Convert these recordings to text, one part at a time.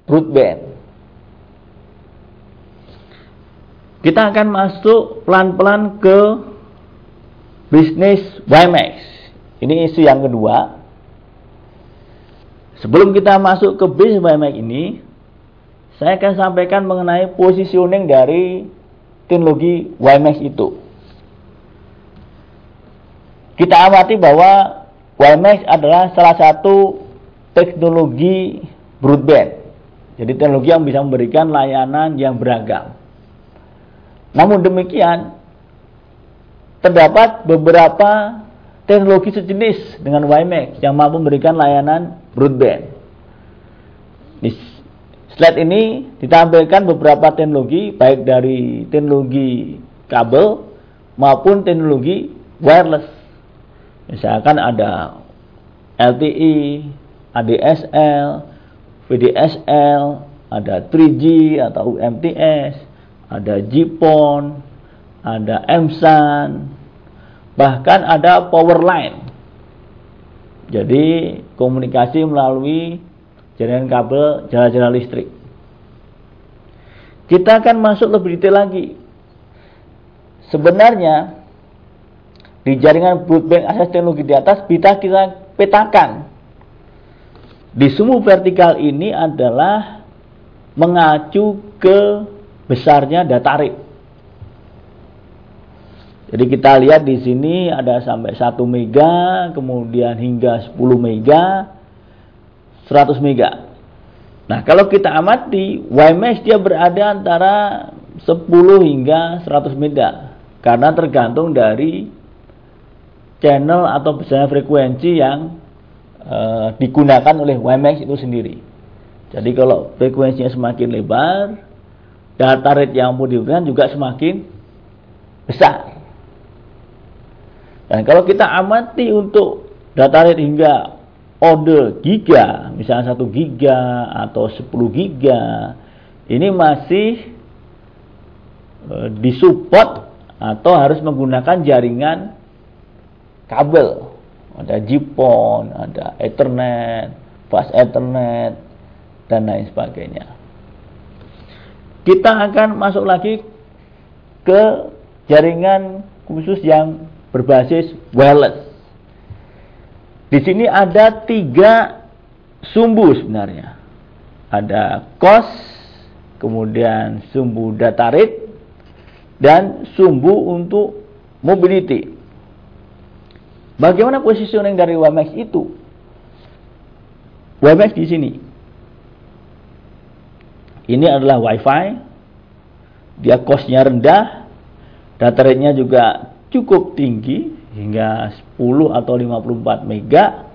broadband. Kita akan masuk pelan-pelan ke bisnis WiMAX. Ini isu yang kedua. Sebelum kita masuk ke bisnis WiMAX ini, saya akan sampaikan mengenai positioning dari teknologi WiMAX itu. Kita amati bahwa WiMAX adalah salah satu teknologi broadband. Jadi teknologi yang bisa memberikan layanan yang beragam. Namun demikian, terdapat beberapa teknologi sejenis dengan WiMAX yang mampu memberikan layanan broadband. Di slide ini ditampilkan beberapa teknologi, baik dari teknologi kabel maupun teknologi wireless. Misalkan ada LTE, ADSL, VDSL, ada 3G atau UMTS, ada GPON, ada MSAN, bahkan ada power line. Jadi komunikasi melalui jaringan kabel jalan-jalan listrik. Kita akan masuk lebih detail lagi. Sebenarnya di jaringan broadband akses teknologi di atas bisa kita petakan. Di sumbu vertikal ini adalah mengacu ke besarnya data rate. Jadi kita lihat di sini ada sampai 1 mega, kemudian hingga 10 mega, 100 mega. Nah, kalau kita amati, WiMAX dia berada antara 10 hingga 100 mega. Karena tergantung dari channel atau besarnya frekuensi yang digunakan oleh WiMAX itu sendiri. Jadi kalau frekuensinya semakin lebar, data rate yang mau digunakan juga semakin besar. Dan kalau kita amati untuk data rate hingga order giga, misalnya 1 giga atau 10 giga, ini masih disupport atau harus menggunakan jaringan kabel. Ada GPON, ada Ethernet, Fast Ethernet, dan lain sebagainya. Kita akan masuk lagi ke jaringan khusus yang berbasis wireless. Di sini ada 3 sumbu sebenarnya. Ada cost, kemudian sumbu data rate, dan sumbu untuk mobility. Bagaimana positioning dari WiMAX itu? WiMAX di sini. Ini adalah Wi-Fi, dia cost-nya rendah, data rate-nya juga cukup tinggi, hingga 10 atau 54 mega,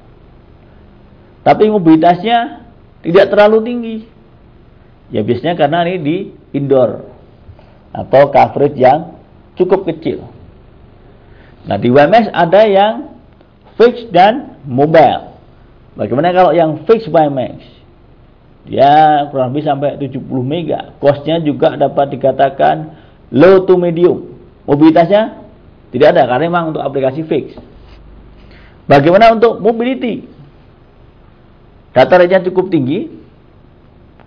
tapi mobilitasnya tidak terlalu tinggi. Ya biasanya karena ini di indoor, atau coverage yang cukup kecil. Nah di WiMAX ada yang fixed dan mobile. Bagaimana kalau yang fixed WiMAX? Dia kurang lebih sampai 70 mega. Cost-nya juga dapat dikatakan low to medium. Mobilitasnya tidak ada karena memang untuk aplikasi fix. Bagaimana untuk mobility? Data rate-nya cukup tinggi,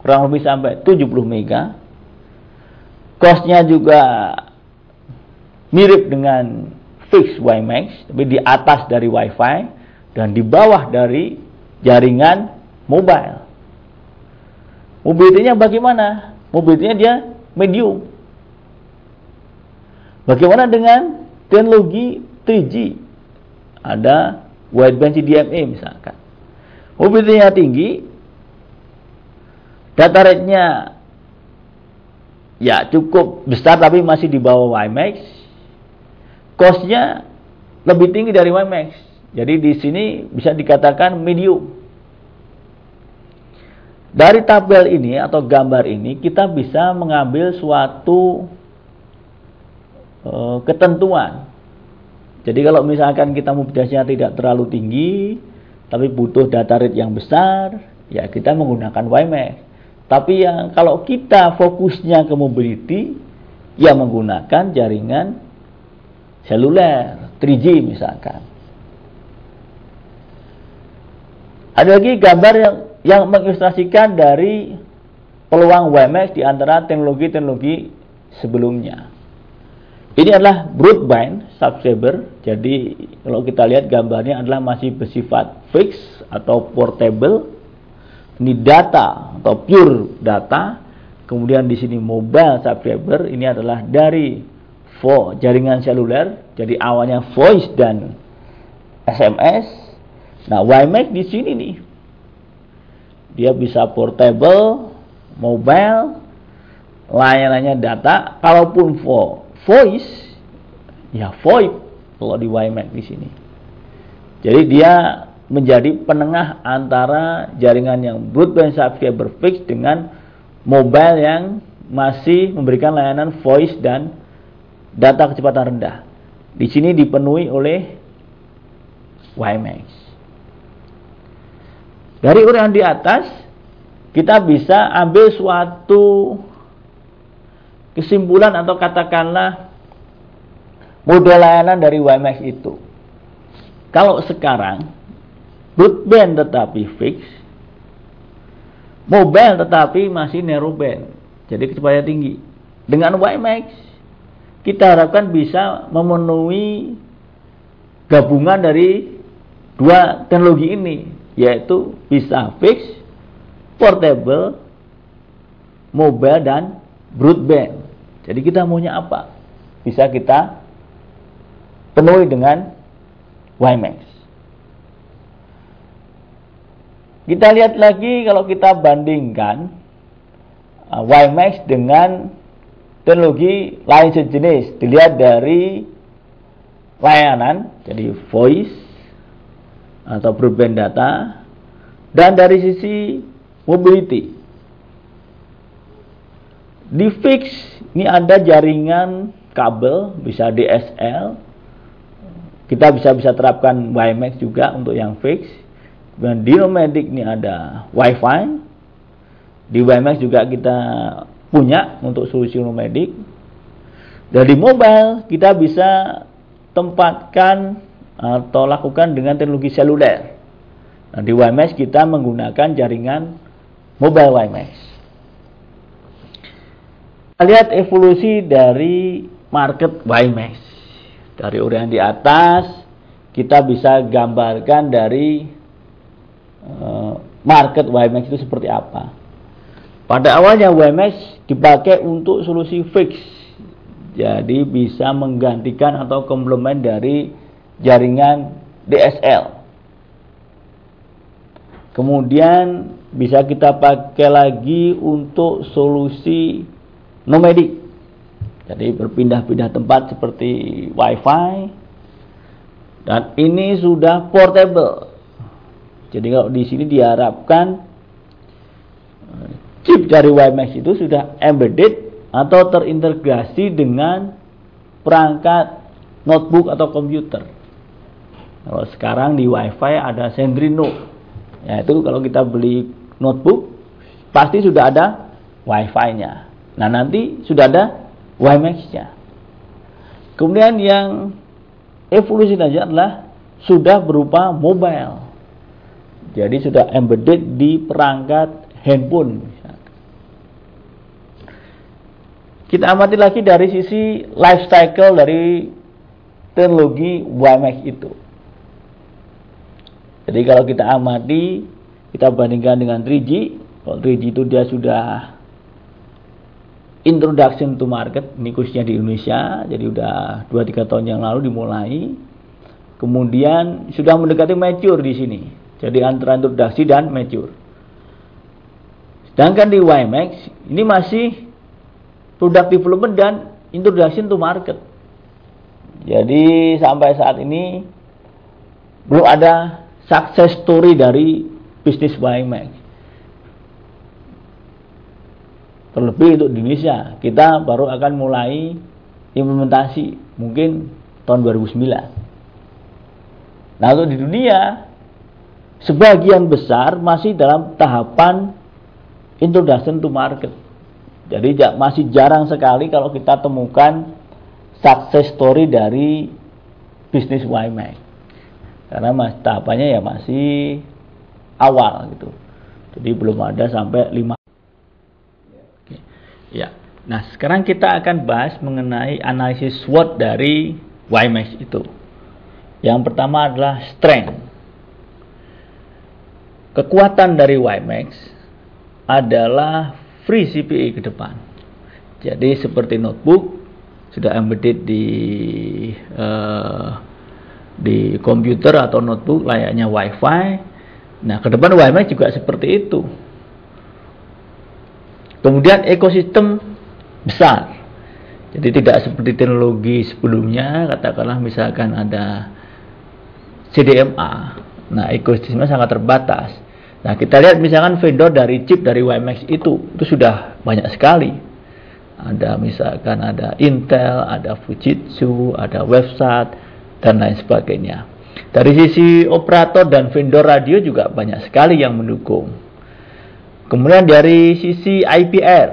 kurang lebih sampai 70 mega. Cost-nya juga mirip dengan fix WiMAX, tapi di atas dari Wi-Fi dan di bawah dari jaringan mobile. Mobility-nya bagaimana? Mobility-nya dia medium. Bagaimana dengan teknologi 3G? Ada wideband CDMA misalkan. Mobility-nya tinggi, data rate-nya ya cukup besar tapi masih di bawah WiMAX. Cost-nya lebih tinggi dari WiMAX. Jadi di sini bisa dikatakan medium. Dari tabel ini atau gambar ini kita bisa mengambil suatu ketentuan. Jadi kalau misalkan kita mobilitasnya tidak terlalu tinggi tapi butuh data rate yang besar, ya kita menggunakan WiMAX. Tapi yang kalau kita fokusnya ke mobility, ya menggunakan jaringan seluler 3G misalkan. Ada lagi gambar yang mengilustrasikan dari peluang WiMAX di antara teknologi-teknologi sebelumnya. Ini adalah broadband subscriber. Jadi kalau kita lihat gambarnya adalah masih bersifat fix atau portable. Ini data atau pure data. Kemudian di sini mobile subscriber, ini adalah dari jaringan seluler. Jadi awalnya voice dan SMS. Nah, WiMAX di sini nih, dia bisa portable, mobile, layanannya data. Kalaupun voice, ya VoIP kalau di WiMAX di sini. Jadi dia menjadi penengah antara jaringan yang broadband subscriber fix dengan mobile yang masih memberikan layanan voice dan data kecepatan rendah. Di sini dipenuhi oleh WiMAX. Dari uraian di atas, kita bisa ambil suatu kesimpulan atau katakanlah model layanan dari WiMAX itu. Kalau sekarang broadband tetapi fix, mobile tetapi masih narrowband, jadi kecepatan tinggi. Dengan WiMAX kita harapkan bisa memenuhi gabungan dari dua teknologi ini, yaitu bisa fix, portable, mobile, dan broadband. Jadi kita maunya apa? Bisa kita penuhi dengan WiMAX. Kita lihat lagi kalau kita bandingkan WiMAX dengan teknologi lain sejenis. Dilihat dari layanan, jadi voice atau broadband data, dan dari sisi mobility. Di fix ini ada jaringan kabel, bisa DSL. Kita bisa terapkan WiMAX juga untuk yang fix. Dan di nomadic ini ada WiFi. Di WiMAX juga kita punya untuk solusi nomadic. Dan di mobile kita bisa tempatkan atau lakukan dengan teknologi seluler. Nah, di WiMAX kita menggunakan jaringan mobile WiMAX. Kita lihat evolusi dari market WiMAX. Dari uraian di atas, kita bisa gambarkan dari market WiMAX itu seperti apa. Pada awalnya WiMAX dipakai untuk solusi fix, jadi bisa menggantikan atau komplement dari jaringan DSL. Kemudian bisa kita pakai lagi untuk solusi nomadic, jadi berpindah-pindah tempat seperti WiFi. Dan ini sudah portable. Jadi kalau di sini diharapkan chip dari WiMAX itu sudah embedded atau terintegrasi dengan perangkat notebook atau komputer. Kalau sekarang di WiFi ada Sendrino, yaitu kalau kita beli notebook pasti sudah ada WiFi-nya. Nah, nanti sudah ada WiMAX-nya. Kemudian yang evolusi saja adalah sudah berupa mobile. Jadi sudah embedded di perangkat handphone. Kita amati lagi dari sisi life cycle dari teknologi WiMAX itu. Jadi kalau kita amati, kita bandingkan dengan 3G. Kalau 3G itu dia sudah introduction to market, ini khususnya di Indonesia, jadi udah 2-3 tahun yang lalu dimulai. Kemudian sudah mendekati mature di sini, jadi antara introduksi dan mature. Sedangkan di WiMAX ini masih product development dan introduction to market. Jadi sampai saat ini belum ada success story dari bisnis WiMAX. Terlebih untuk di Indonesia, kita baru akan mulai implementasi mungkin tahun 2009. Nah, untuk di dunia, sebagian besar masih dalam tahapan introduction to market. Jadi masih jarang sekali kalau kita temukan success story dari bisnis WiMAX. Karena tahapannya ya masih awal gitu. Jadi belum ada sampai 5. Ya. Nah, sekarang kita akan bahas mengenai analisis SWOT dari WiMAX itu. Yang pertama adalah strength. Kekuatan dari WiMAX adalah free CPE ke depan. Jadi seperti notebook sudah embedded di komputer atau notebook layaknya WiFi. Nah, ke depan WiMAX juga seperti itu. Kemudian ekosistem besar. Jadi tidak seperti teknologi sebelumnya, katakanlah misalkan ada CDMA. Nah, ekosistemnya sangat terbatas. Nah, kita lihat misalkan vendor dari chip dari WiMAX itu sudah banyak sekali. Ada misalkan ada Intel, ada Fujitsu, ada Websat, dan lain sebagainya. Dari sisi operator dan vendor radio juga banyak sekali yang mendukung. Kemudian dari sisi IPR,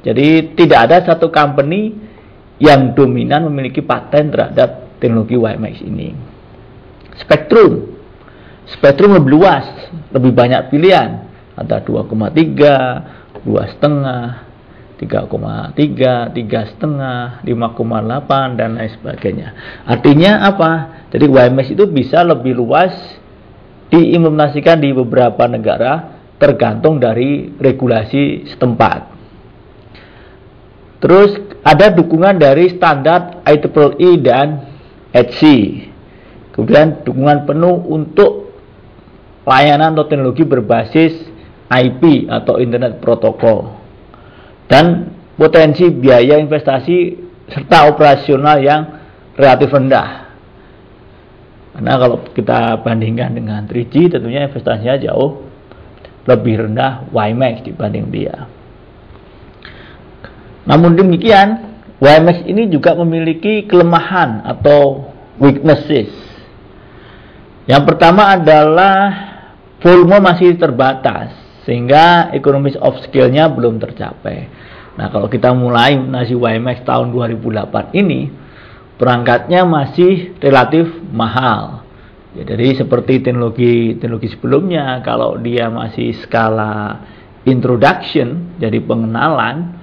jadi tidak ada satu company yang dominan memiliki paten terhadap teknologi WiMAX ini. Spektrum lebih luas, lebih banyak pilihan. Ada 2,3, 2,5, 3,3, 3,5, 5,8 dan lain sebagainya. Artinya apa? Jadi WiMAX itu bisa lebih luas diimplementasikan di beberapa negara tergantung dari regulasi setempat. Terus ada dukungan dari standar IEEE dan ETSI. Kemudian dukungan penuh untuk layanan atau teknologi berbasis IP atau Internet Protocol. Dan potensi biaya investasi serta operasional yang relatif rendah. Karena kalau kita bandingkan dengan 3G tentunya investasinya jauh lebih rendah WiMAX dibanding dia. Namun demikian, WiMAX ini juga memiliki kelemahan atau weaknesses. Yang pertama adalah volume masih terbatas, sehingga economies of scale-nya belum tercapai. Nah, kalau kita mulai mengenai WiMAX tahun 2008 ini, perangkatnya masih relatif mahal. Ya, jadi seperti teknologi sebelumnya, kalau dia masih skala introduction, jadi pengenalan,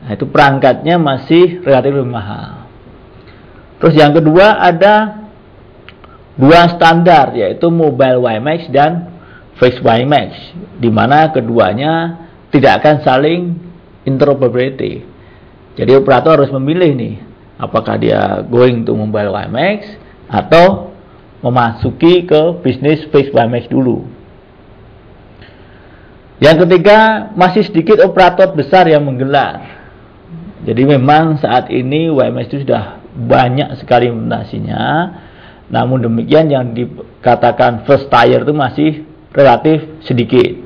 nah itu perangkatnya masih relatif mahal. Terus yang kedua ada dua standar, yaitu mobile WiMAX dan fixed WiMAX, di mana keduanya tidak akan saling interoperability. Jadi operator harus memilih nih, apakah dia going to mobile WiMAX atau memasuki ke bisnis fixed WiMAX dulu. Yang ketiga, masih sedikit operator besar yang menggelar. Jadi memang saat ini WiMAX itu sudah banyak sekali implementasinya. Namun demikian yang dikatakan first tier itu masih relatif sedikit.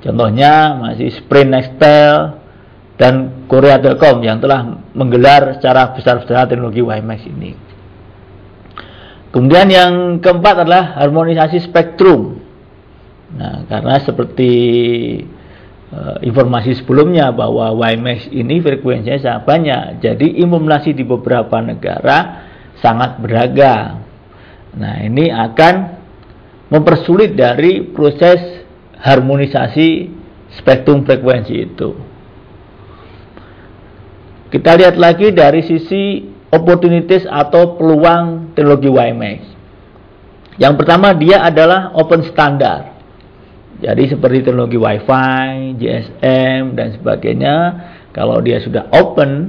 Contohnya masih Sprint, Nextel, dan Korea Telkom yang telah menggelar secara besar-besaran teknologi WiMAX ini. Kemudian yang keempat adalah harmonisasi spektrum. Nah, karena seperti informasi sebelumnya bahwa WiMAX ini frekuensinya sangat banyak, jadi implementasi di beberapa negara sangat beragam. Nah, ini akan mempersulit dari proses harmonisasi spektrum frekuensi itu. Kita lihat lagi dari sisi opportunities atau peluang teknologi WiMAX. Yang pertama, dia adalah open standard. Jadi seperti teknologi Wi-Fi, GSM dan sebagainya, kalau dia sudah open,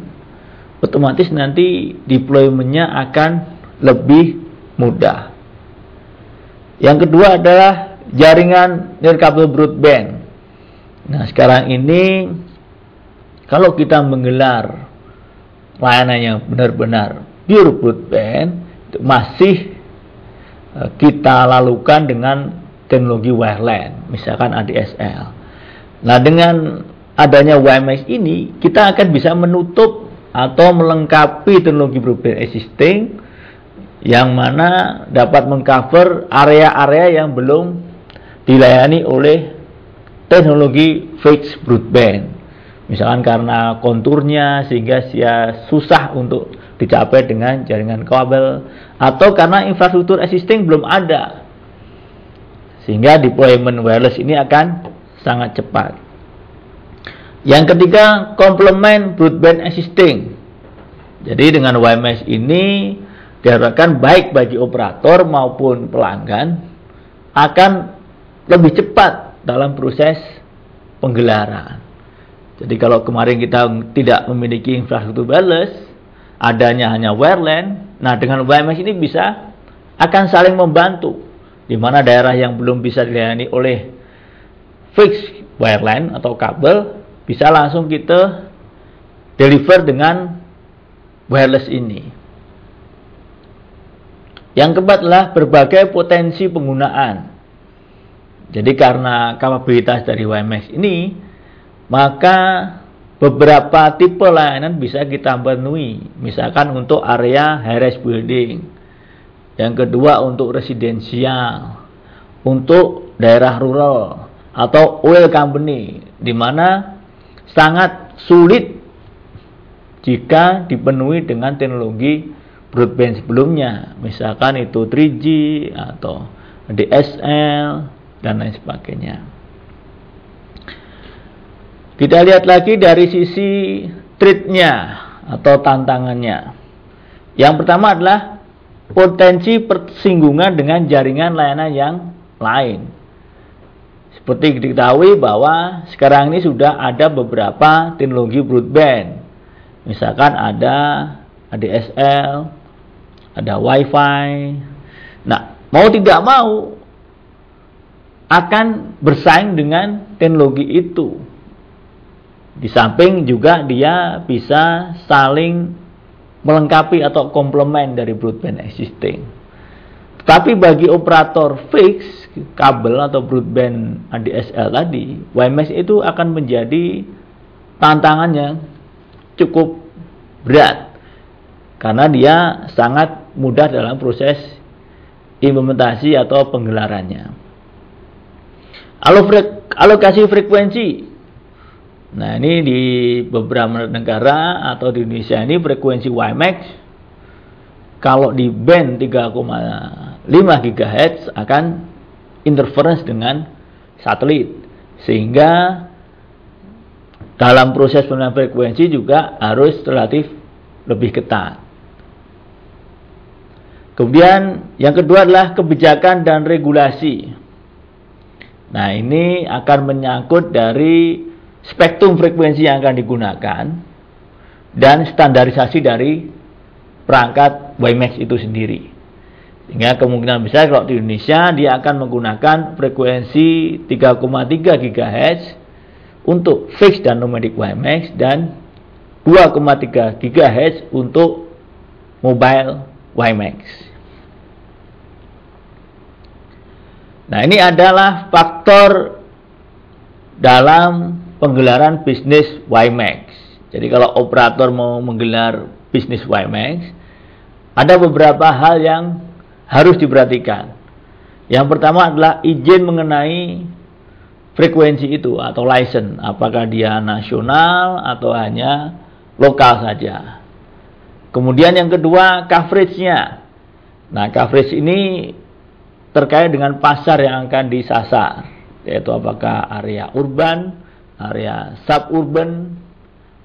otomatis nanti deployment-nya akan lebih mudah. Yang kedua adalah jaringan nirkabel broadband. Nah, sekarang ini kalau kita menggelar layanan yang benar-benar pure broadband, masih kita lakukan dengan teknologi wireline, misalkan ADSL. Nah, dengan adanya WiMAX ini, kita akan bisa menutup atau melengkapi teknologi broadband existing, yang mana dapat mengcover area-area yang belum dilayani oleh teknologi fixed broadband. Misalkan karena konturnya sehingga dia susah untuk dicapai dengan jaringan kabel, atau karena infrastruktur existing belum ada, sehingga deployment wireless ini akan sangat cepat. Yang ketiga, complement broadband existing. Jadi dengan WiMAX ini diharapkan baik bagi operator maupun pelanggan akan lebih cepat dalam proses penggelaran. Jadi kalau kemarin kita tidak memiliki infrastruktur wireless, adanya hanya wireline, nah dengan WiMAX ini bisa akan saling membantu, di mana daerah yang belum bisa dilayani oleh fixed wireline atau kabel bisa langsung kita deliver dengan wireless ini. Yang keempat adalah berbagai potensi penggunaan. Jadi karena kapabilitas dari WiMAX ini, maka beberapa tipe layanan bisa kita penuhi. Misalkan untuk area high-rise building. Yang kedua untuk residensial, untuk daerah rural atau oil company, di mana sangat sulit jika dipenuhi dengan teknologi broadband sebelumnya, misalkan itu 3G atau DSL dan lain sebagainya. Kita lihat lagi dari sisi threat-nya atau tantangannya. Yang pertama adalah potensi persinggungan dengan jaringan layanan yang lain. Seperti diketahui bahwa sekarang ini sudah ada beberapa teknologi broadband. Misalkan ada ADSL, ada WiFi. Nah, mau tidak mau akan bersaing dengan teknologi itu. Di samping juga dia bisa saling melengkapi atau komplement dari broadband existing. Tapi bagi operator fix kabel atau broadband ADSL tadi, WiMAX itu akan menjadi tantangan yang cukup berat karena dia sangat mudah dalam proses implementasi atau penggelarannya. Alokasi frekuensi. Nah, ini di beberapa negara atau di Indonesia ini frekuensi WiMAX kalau di band 3,5 GHz akan interference dengan satelit, sehingga dalam proses penilaian frekuensi juga harus relatif lebih ketat. Kemudian yang kedua adalah kebijakan dan regulasi. Nah, ini akan menyangkut dari spektrum frekuensi yang akan digunakan dan standarisasi dari perangkat WiMAX itu sendiri. Sehingga kemungkinan besar kalau di Indonesia dia akan menggunakan frekuensi 3,3 GHz untuk fixed dan nomadic WiMAX dan 2,3 GHz untuk mobile WiMAX. Nah, ini adalah faktor dalam penggelaran bisnis WiMAX. Jadi kalau operator mau menggelar bisnis WiMAX, ada beberapa hal yang harus diperhatikan. Yang pertama adalah izin mengenai frekuensi itu atau license, apakah dia nasional atau hanya lokal saja. Kemudian yang kedua, coverage-nya. Nah, coverage ini terkait dengan pasar yang akan disasar, yaitu apakah area urban, area suburban,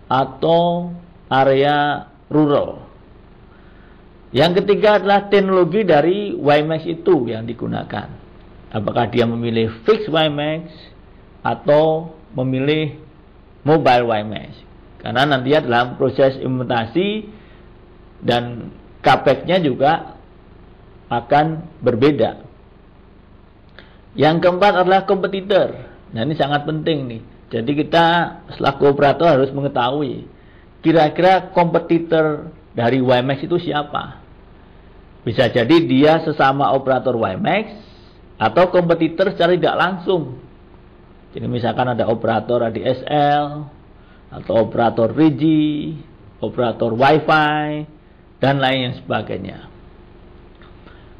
atau area rural. Yang ketiga adalah teknologi dari WiMAX itu yang digunakan. Apakah dia memilih fixed WiMAX atau memilih mobile WiMAX. Karena nanti dalam proses implementasi dan CapEx-nya juga akan berbeda. Yang keempat adalah kompetitor. Nah, ini sangat penting nih. Jadi kita selaku operator harus mengetahui kira-kira kompetitor dari WiMAX itu siapa. Bisa jadi dia sesama operator WiMAX atau kompetitor secara tidak langsung. Jadi misalkan ada operator ADSL atau operator 3G, operator WiFi, dan lain sebagainya.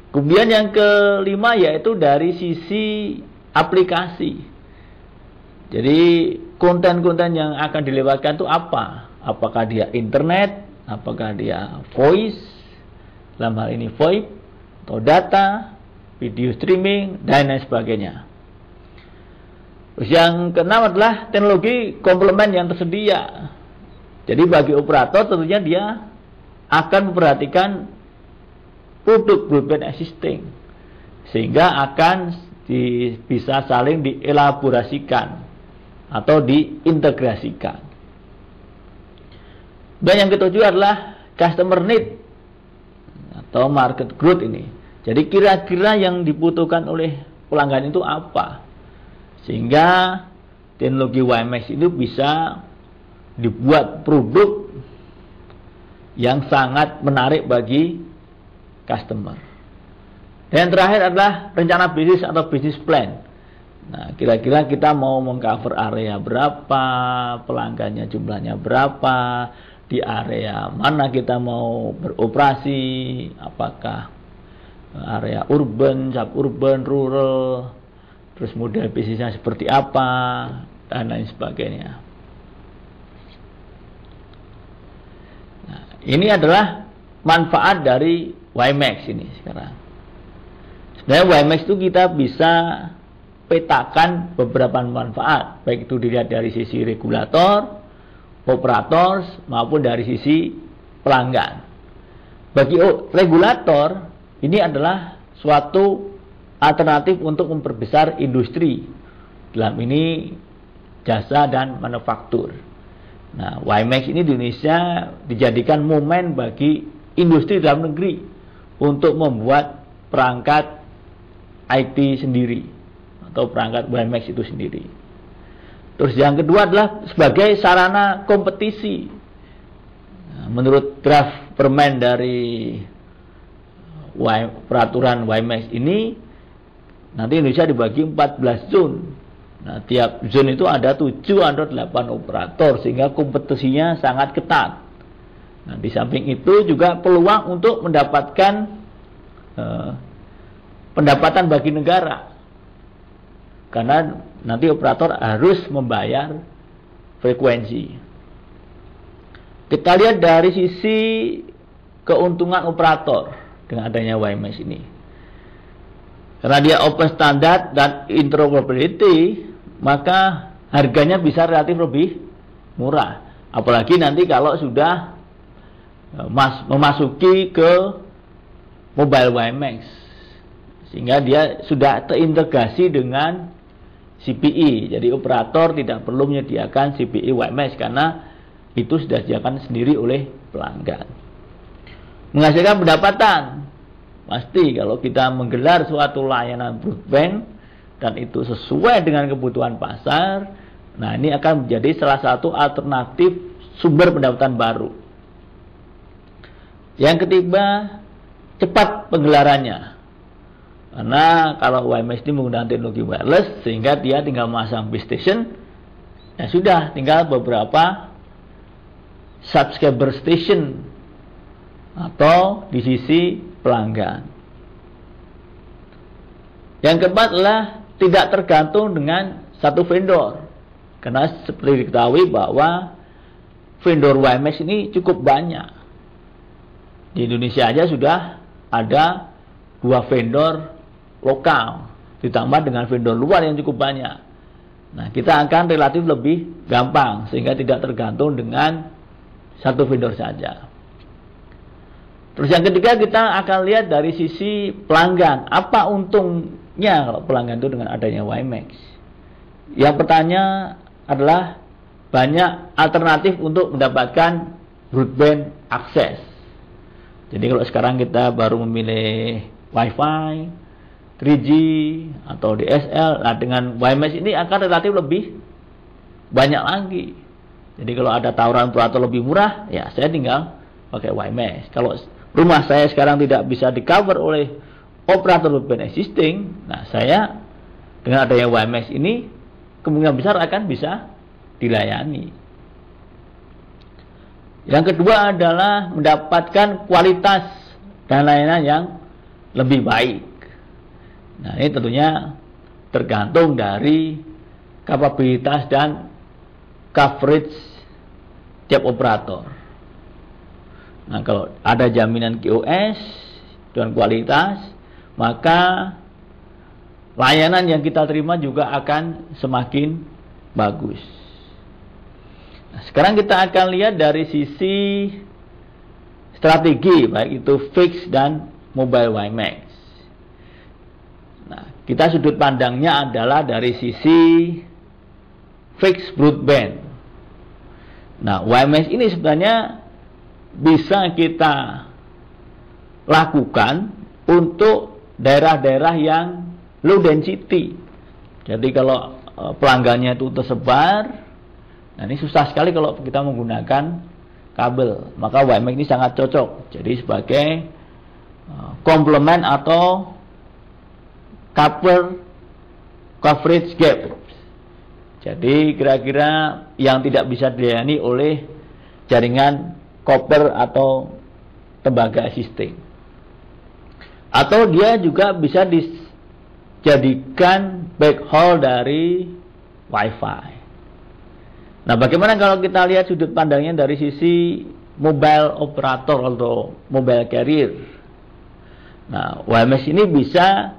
Kemudian yang kelima yaitu dari sisi aplikasi. Jadi konten-konten yang akan dilewatkan itu apa? Apakah dia internet, apakah dia voice, dalam hal ini VoIP, atau data, video streaming, dan lain sebagainya. Terus yang keenam adalah teknologi komplement yang tersedia. Jadi bagi operator tentunya dia akan memperhatikan produk broadband existing, sehingga akan bisa saling dielaborasikan atau diintegrasikan. Dan yang ketujuh adalah customer need atau market growth ini. Jadi kira-kira yang dibutuhkan oleh pelanggan itu apa, sehingga teknologi WiMAX itu bisa dibuat produk yang sangat menarik bagi customer. Dan yang terakhir adalah rencana bisnis atau bisnis plan. Nah, kira-kira kita mau mengcover area berapa, pelanggannya jumlahnya berapa, di area mana kita mau beroperasi, apakah area urban, suburban, rural, terus model bisnisnya seperti apa, dan lain sebagainya. Nah, ini adalah manfaat dari WiMAX ini sekarang. Sebenarnya WiMAX itu kita bisa petakan beberapa manfaat, baik itu dilihat dari sisi regulator, operator, maupun dari sisi pelanggan. Bagi regulator, ini adalah suatu alternatif untuk memperbesar industri, dalam ini jasa dan manufaktur. Nah, WiMAX ini di Indonesia dijadikan momen bagi industri dalam negeri untuk membuat perangkat IT sendiri atau perangkat WiMAX itu sendiri. Terus yang kedua adalah sebagai sarana kompetisi. Nah, menurut draft permen dari peraturan WiMAX ini, nanti Indonesia dibagi 14 zone. Nah, tiap zone itu ada 7 atau 8 operator, sehingga kompetisinya sangat ketat. Nah, di samping itu juga peluang untuk mendapatkan pendapatan bagi negara, karena nanti operator harus membayar frekuensi. Kita lihat dari sisi keuntungan operator dengan adanya WiMAX ini. Karena dia open standard dan interoperability, maka harganya bisa relatif lebih murah. Apalagi nanti kalau sudah memasuki ke mobile WiMAX, sehingga dia sudah terintegrasi dengan CPE. Jadi operator tidak perlu menyediakan CPE WiMAX karena itu sudah disediakan sendiri oleh pelanggan. Menghasilkan pendapatan, pasti kalau kita menggelar suatu layanan broadband dan itu sesuai dengan kebutuhan pasar, nah ini akan menjadi salah satu alternatif sumber pendapatan baru. Yang ketiga, cepat penggelarannya. Karena kalau WiMAX ini menggunakan teknologi wireless, sehingga dia tinggal memasang base station, ya sudah, tinggal beberapa subscriber station atau di sisi pelanggan. Yang keempat adalah tidak tergantung dengan satu vendor, karena seperti diketahui bahwa vendor WiMAX ini cukup banyak. Di Indonesia aja sudah ada 2 vendor lokal, ditambah dengan vendor luar yang cukup banyak. Nah, kita akan relatif lebih gampang, sehingga tidak tergantung dengan satu vendor saja. Terus yang ketiga, kita akan lihat dari sisi pelanggan. Apa untungnya kalau pelanggan itu dengan adanya WiMAX? Yang pertama adalah banyak alternatif untuk mendapatkan broadband akses. Jadi kalau sekarang kita baru memilih Wi-Fi, 3G atau DSL, nah dengan WiMAX ini akan relatif lebih banyak lagi. Jadi kalau ada tawaran operator lebih murah, ya saya tinggal pakai WiMAX. Kalau rumah saya sekarang tidak bisa di-cover oleh operator broadband existing, nah saya dengan adanya WiMAX ini kemungkinan besar akan bisa dilayani. Yang kedua adalah mendapatkan kualitas dan layanan yang lebih baik. Nah, ini tentunya tergantung dari kapabilitas dan coverage tiap operator. Nah, kalau ada jaminan QoS dan kualitas, maka layanan yang kita terima juga akan semakin bagus. Nah, sekarang kita akan lihat dari sisi strategi, baik itu fixed dan mobile WiMAX. Nah, kita sudut pandangnya adalah dari sisi fixed broadband. Nah, WiMAX ini sebenarnya bisa kita lakukan untuk daerah-daerah yang low density. Jadi kalau pelanggannya itu tersebar, nah ini susah sekali kalau kita menggunakan kabel. Maka WiMAX ini sangat cocok. Jadi sebagai komplement atau coverage gap. Jadi kira-kira yang tidak bisa dilayani oleh jaringan copper atau tembaga existing. Atau dia juga bisa dijadikan backhaul dari WiFi. Nah, bagaimana kalau kita lihat sudut pandangnya dari sisi mobile operator atau mobile carrier? Nah, WiMAX ini bisa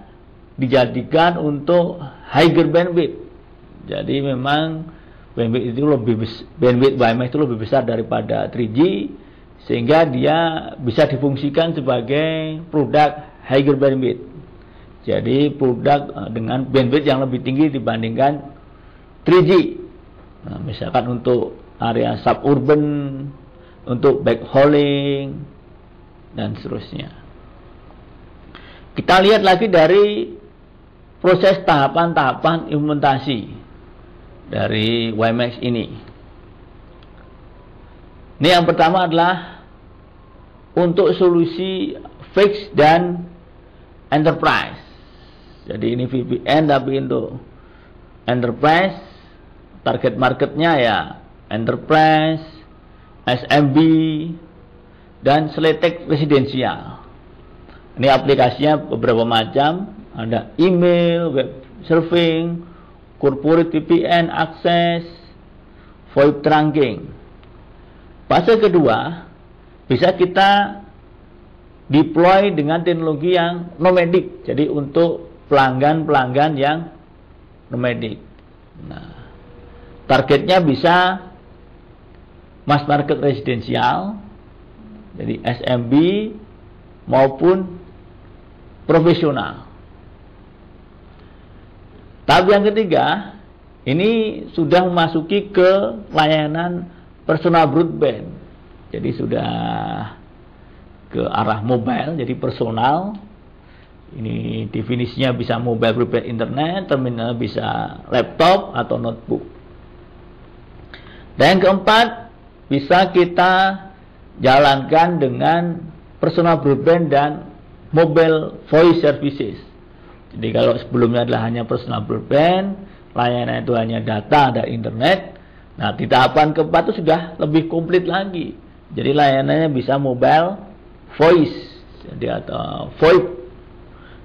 dijadikan untuk higher bandwidth. Jadi memang bandwidth WiMAX itu lebih besar daripada 3G, sehingga dia bisa difungsikan sebagai produk higher bandwidth. Jadi produk dengan bandwidth yang lebih tinggi dibandingkan 3G. Nah, misalkan untuk area suburban, untuk backhauling, dan seterusnya. Kita lihat lagi dari proses tahapan-tahapan implementasi dari WiMAX ini. Ini yang pertama adalah untuk solusi fixed dan enterprise. Jadi ini VPN tapi untuk enterprise. Target marketnya ya enterprise, SMB, dan select residensial. Ini aplikasinya beberapa macam. Ada email, web surfing, corporate VPN access, VoIP trunking. Fase kedua bisa kita deploy dengan teknologi yang nomadic. Jadi untuk pelanggan-pelanggan yang nomadic. Nah, targetnya bisa mass market residensial, jadi SMB maupun profesional. Tahap yang ketiga, ini sudah memasuki ke layanan personal broadband. Jadi sudah ke arah mobile, jadi personal. Ini definisinya bisa mobile broadband internet, terminal bisa laptop atau notebook. Dan yang keempat, bisa kita jalankan dengan personal broadband dan mobile voice services. Jadi kalau sebelumnya adalah hanya personal broadband, layanan itu hanya data dan internet. Nah, di tahapan keempat itu sudah lebih komplit lagi. Jadi layanannya bisa mobile voice, jadi atau VoIP.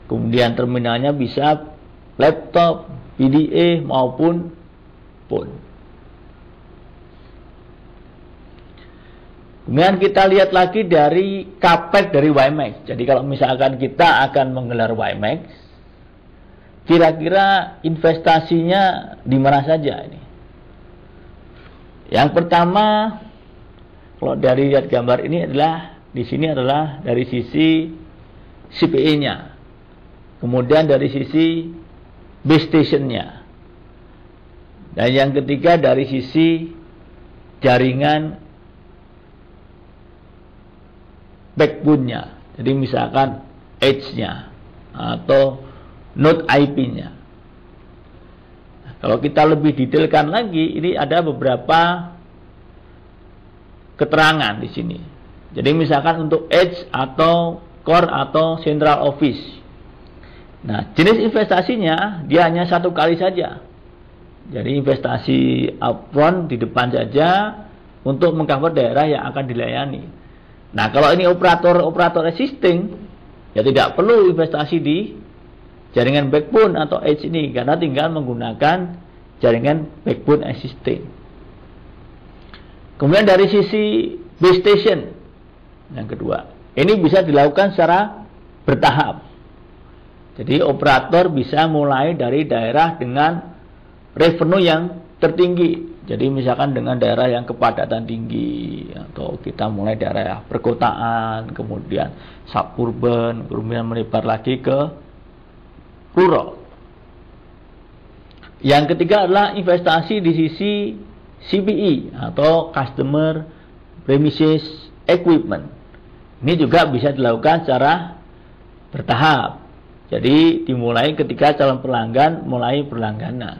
Kemudian terminalnya bisa laptop, PDA maupun phone. Kemudian kita lihat lagi dari CAPEX dari WiMAX. Jadi kalau misalkan kita akan menggelar WiMAX, kira-kira investasinya di mana saja ini? Yang pertama, kalau dari lihat gambar ini adalah di sini adalah dari sisi CPE-nya. Kemudian dari sisi base station-nya. Dan yang ketiga dari sisi jaringan backbone-nya. Jadi misalkan edge-nya atau node IP-nya. Nah, kalau kita lebih detailkan lagi, ini ada beberapa keterangan di sini. Jadi misalkan untuk edge atau core atau central office. Nah, jenis investasinya dia hanya satu kali saja. Jadi investasi upfront di depan saja untuk mengcover daerah yang akan dilayani. Nah, kalau ini operator existing, ya tidak perlu investasi di jaringan backbone atau edge ini, karena tinggal menggunakan jaringan backbone existing. Kemudian dari sisi base station, yang kedua, ini bisa dilakukan secara bertahap. Jadi operator bisa mulai dari daerah dengan revenue yang tertinggi. Jadi misalkan dengan daerah yang kepadatan tinggi, atau kita mulai daerah perkotaan, kemudian suburban, kemudian melebar lagi ke rural. Yang ketiga adalah investasi di sisi CPE atau Customer Premises Equipment. Ini juga bisa dilakukan secara bertahap. Jadi dimulai ketika calon pelanggan mulai berlangganan.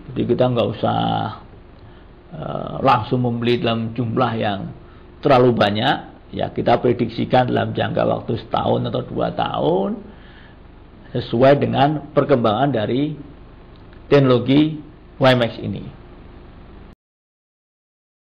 Jadi kita nggak usah langsung membeli dalam jumlah yang terlalu banyak. Ya kita prediksikan dalam jangka waktu setahun atau 2 tahun sesuai dengan perkembangan dari teknologi WiMAX ini.